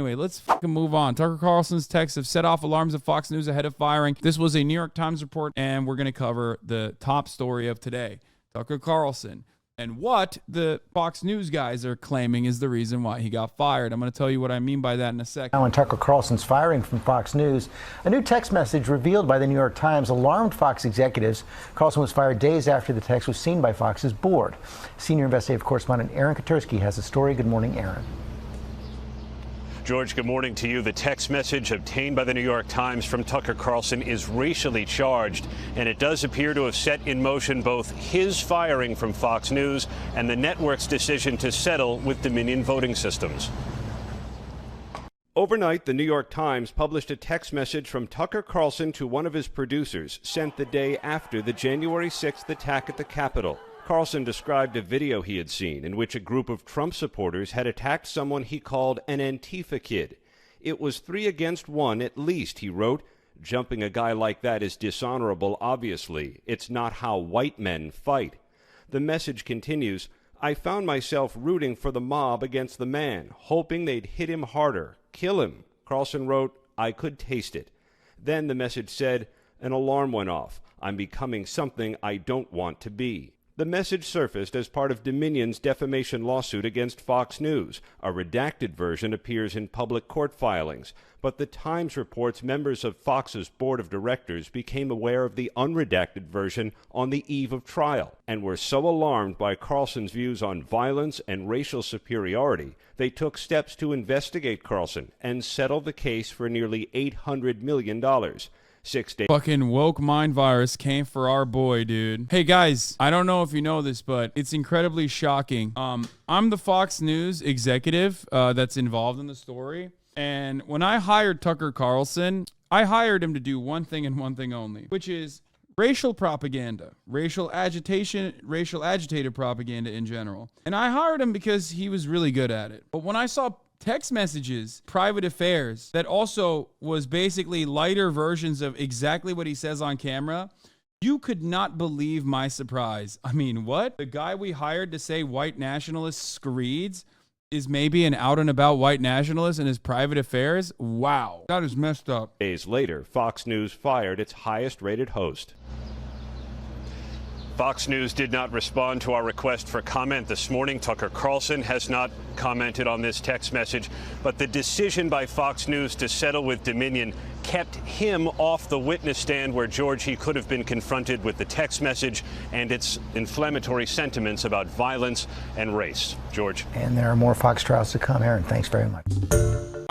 Anyway, let's fucking move on. Tucker Carlson's texts have set off alarms at Fox News ahead of firing. This was a New York Times report, and we're going to cover the top story of today. Tucker Carlson. And what the Fox News guys are claiming is the reason why he got fired. I'm going to tell you what I mean by that in a second. Now, on Tucker Carlson's firing from Fox News, a new text message revealed by the New York Times alarmed Fox executives. Carlson was fired days after the text was seen by Fox's board. Senior investigative correspondent Aaron Katersky has a story. Good morning, Aaron. George, good morning to you. The text message obtained by the New York Times from Tucker Carlson is racially charged, and it does appear to have set in motion both his firing from Fox News and the network's decision to settle with Dominion Voting Systems. Overnight, the New York Times published a text message from Tucker Carlson to one of his producers, sent the day after the January 6th attack at the Capitol. Carlson described a video he had seen in which a group of Trump supporters had attacked someone he called an Antifa kid. It was 3 against 1 at least, he wrote. Jumping a guy like that is dishonorable, obviously. It's not how white men fight. The message continues, I found myself rooting for the mob against the man, hoping they'd hit him harder, kill him. Carlson wrote, I could taste it. Then the message said, an alarm went off. I'm becoming something I don't want to be. The message surfaced as part of Dominion's defamation lawsuit against Fox News. A redacted version appears in public court filings, but the Times reports members of Fox's board of directors became aware of the unredacted version on the eve of trial and were so alarmed by Carlson's views on violence and racial superiority, they took steps to investigate Carlson and settle the case for nearly $800 million. 6 days. Fucking woke mind virus came for our boy, dude. Hey guys, I don't know if you know this, but it's incredibly shocking. I'm the Fox News executive that's involved in the story. And when I hired Tucker Carlson, I hired him to do one thing and one thing only, which is racial propaganda, racial agitation, racial agitated propaganda in general. And I hired him because he was really good at it. But when I saw text messages, private affairs, that also was basically lighter versions of exactly what he says on camera, you could not believe my surprise. I mean, what? The guy we hired to say white nationalist screeds is maybe an out and about white nationalist in his private affairs? Wow. That is messed up. Days later, Fox News fired its highest rated host. Fox News did not respond to our request for comment this morning. Tucker Carlson has not commented on this text message, but the decision by Fox News to settle with Dominion kept him off the witness stand where, George, he could have been confronted with the text message and its inflammatory sentiments about violence and race. George. And there are more Fox trials to come. Aaron, thanks very much.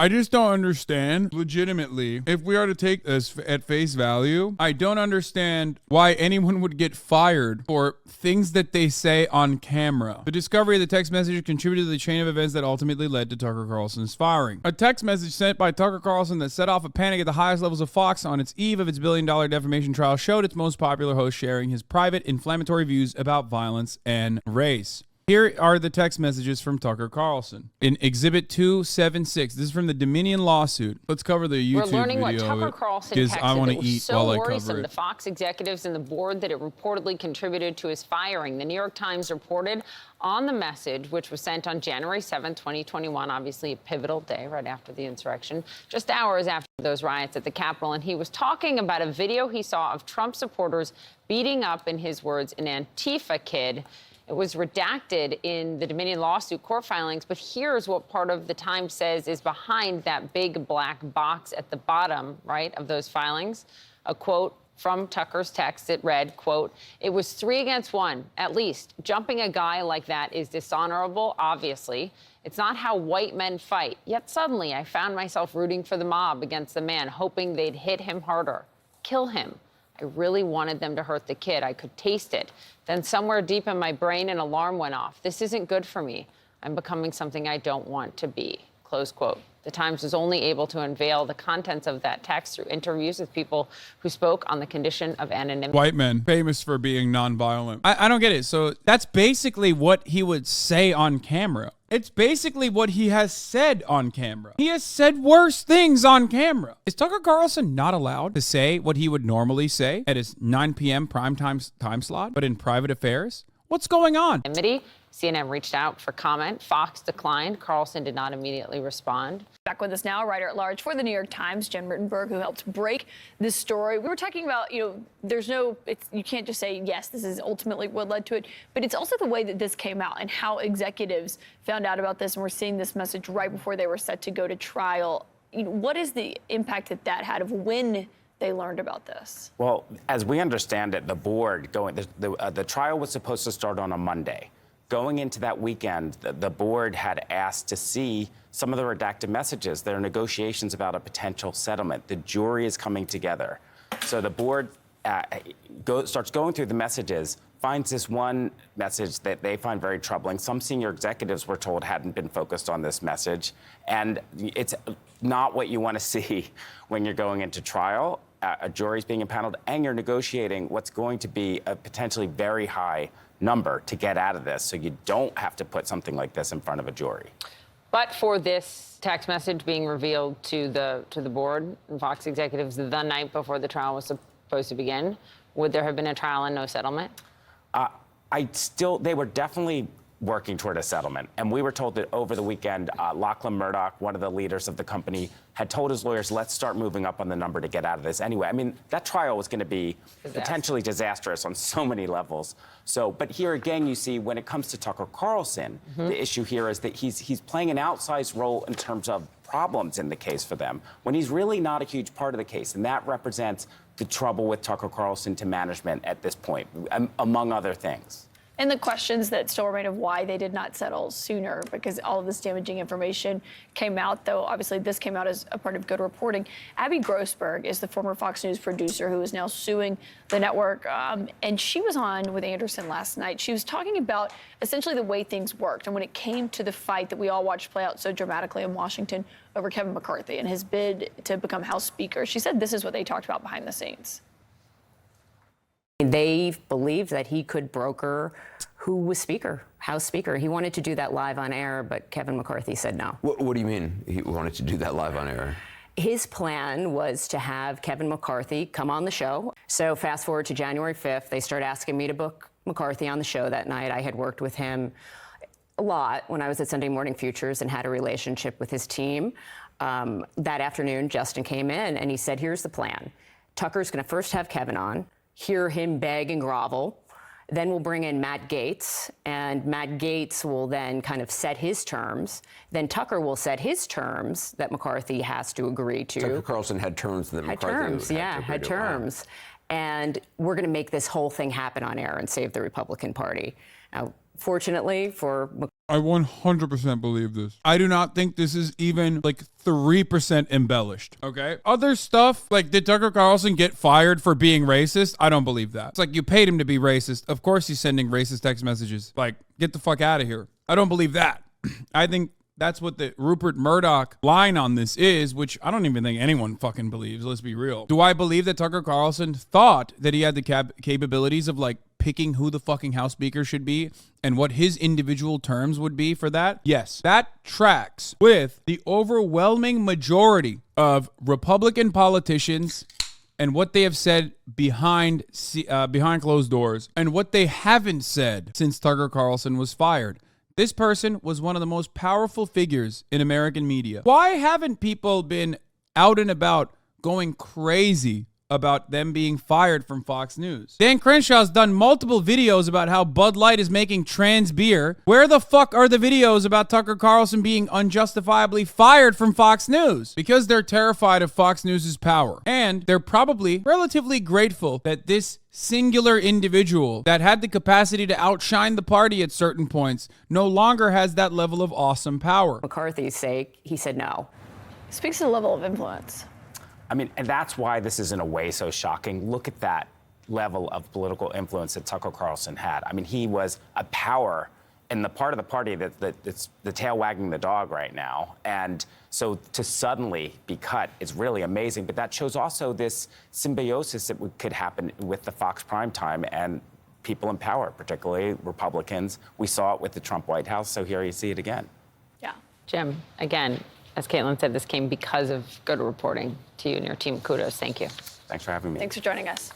I just don't understand, legitimately, if we are to take this at face value, I don't understand why anyone would get fired for things that they say on camera. The discovery of the text message contributed to the chain of events that ultimately led to Tucker Carlson's firing. A text message sent by Tucker Carlson that set off a panic at the highest levels of Fox on its eve of its billion-dollar defamation trial showed its most popular host sharing his private, inflammatory views about violence and race. Here are the text messages from Tucker Carlson. In Exhibit 276, this is from the Dominion lawsuit. Let's cover the YouTube video. We're learning what Tucker Carlson texted I want that to was eat so while I worrisome cover to it. Fox executives and the board that it reportedly contributed to his firing. The New York Times reported on the message, which was sent on January 7th, 2021, obviously a pivotal day right after the insurrection, just hours after those riots at the Capitol. And he was talking about a video he saw of Trump supporters beating up, in his words, an Antifa kid. It was redacted in the Dominion lawsuit court filings, but here's what part of the Times says is behind that big black box at the bottom, right, of those filings. A quote from Tucker's text, it read, quote, it was 3 against 1, at least. Jumping a guy like that is dishonorable, obviously. It's not how white men fight. Yet suddenly I found myself rooting for the mob against the man, hoping they'd hit him harder, kill him. I really wanted them to hurt the kid. I could taste it. Then somewhere deep in my brain, an alarm went off. This isn't good for me. I'm becoming something I don't want to be. Close quote. The Times was only able to unveil the contents of that text through interviews with people who spoke on the condition of anonymity. White men, famous for being nonviolent. I don't get it. So that's basically what he would say on camera. It's basically what he has said on camera. He has said worse things on camera. Is Tucker Carlson not allowed to say what he would normally say at his 9 p.m. primetime time slot, but in private affairs? What's going on? CNN reached out for comment. Fox declined. Carlson did not immediately respond. Back with us now, writer-at-large for the New York Times, Jen Rittenberg, who helped break this story. We were talking about, you can't just say, yes, this is ultimately what led to it, but it's also the way that this came out and how executives found out about this, and we're seeing this message right before they were set to go to trial. What is the impact that had of when they learned about this? Well, as we understand it, the board the trial was supposed to start on a Monday. Going into that weekend, the board had asked to see some of the redacted messages. There are negotiations about a potential settlement. The jury is coming together. So the board starts going through the messages, finds this one message that they find very troubling. Some senior executives were told hadn't been focused on this message. And it's not what you want to see when you're going into trial. A jury's being impaneled, and you're negotiating what's going to be a potentially very high number to get out of this, so you don't have to put something like this in front of a jury. But for this text message being revealed to the board and Fox executives the night before the trial was supposed to begin, would there have been a trial and no settlement? They were definitely working toward a settlement. And we were told that over the weekend, Lachlan Murdoch, one of the leaders of the company, had told his lawyers, let's start moving up on the number to get out of this anyway. I mean, that trial was going to be potentially disastrous on so many levels. But here again, you see, when it comes to Tucker Carlson, the issue here is that he's playing an outsized role in terms of problems in the case for them, when he's really not a huge part of the case. And that represents the trouble with Tucker Carlson to management at this point, among other things. And the questions that still remain of why they did not settle sooner, because all of this damaging information came out, though obviously this came out as a part of good reporting. Abby Grossberg is the former Fox News producer who is now suing the network, and she was on with Anderson last night. She was talking about essentially the way things worked, and when it came to the fight that we all watched play out so dramatically in Washington over Kevin McCarthy and his bid to become House Speaker, she said this is what they talked about behind the scenes. They believed that he could broker who was Speaker, House Speaker. He wanted to do that live on air, but Kevin McCarthy said no. What do you mean he wanted to do that live on air? His plan was to have Kevin McCarthy come on the show. So fast forward to January 5th, they start asking me to book McCarthy on the show that night. I had worked with him a lot when I was at Sunday Morning Futures and had a relationship with his team. That afternoon, Justin came in and he said, here's the plan. Tucker's going to first have Kevin on, hear him beg and grovel. Then we'll bring in Matt Gaetz, and Matt Gaetz will then kind of set his terms. Then Tucker will set his terms that McCarthy has to agree to. Tucker Carlson had terms that McCarthy had terms. And we're going to make this whole thing happen on air and save the Republican Party. Now, fortunately for I 100% believe this. I do not think this is even like 3% embellished, okay? Other stuff, like did Tucker Carlson get fired for being racist? I don't believe that. It's like you paid him to be racist. Of course he's sending racist text messages. Like, get the fuck out of here. I don't believe that. I think that's what the Rupert Murdoch line on this is, which I don't even think anyone fucking believes. Let's be real. Do I believe that Tucker Carlson thought that he had the capabilities of like picking who the fucking House Speaker should be and what his individual terms would be for that? Yes. That tracks with the overwhelming majority of Republican politicians and what they have said behind closed doors and what they haven't said since Tucker Carlson was fired. This person was one of the most powerful figures in American media. Why haven't people been out and about going crazy about them being fired from Fox News? Dan Crenshaw's done multiple videos about how Bud Light is making trans beer. Where the fuck are the videos about Tucker Carlson being unjustifiably fired from Fox News? Because they're terrified of Fox News' power. And they're probably relatively grateful that this singular individual that had the capacity to outshine the party at certain points no longer has that level of awesome power. McCarthy's sake, he said no. Speaks to the level of influence. I mean, and that's why this is in a way so shocking. Look at that level of political influence that Tucker Carlson had. I mean, he was a power in the part of the party that's the tail wagging the dog right now. And so to suddenly be cut is really amazing. But that shows also this symbiosis that could happen with the Fox primetime and people in power, particularly Republicans. We saw it with the Trump White House, so here you see it again. Yeah. Jim, again, as Caitlin said, this came because of good reporting to you and your team. Kudos. Thank you. Thanks for having me. Thanks for joining us.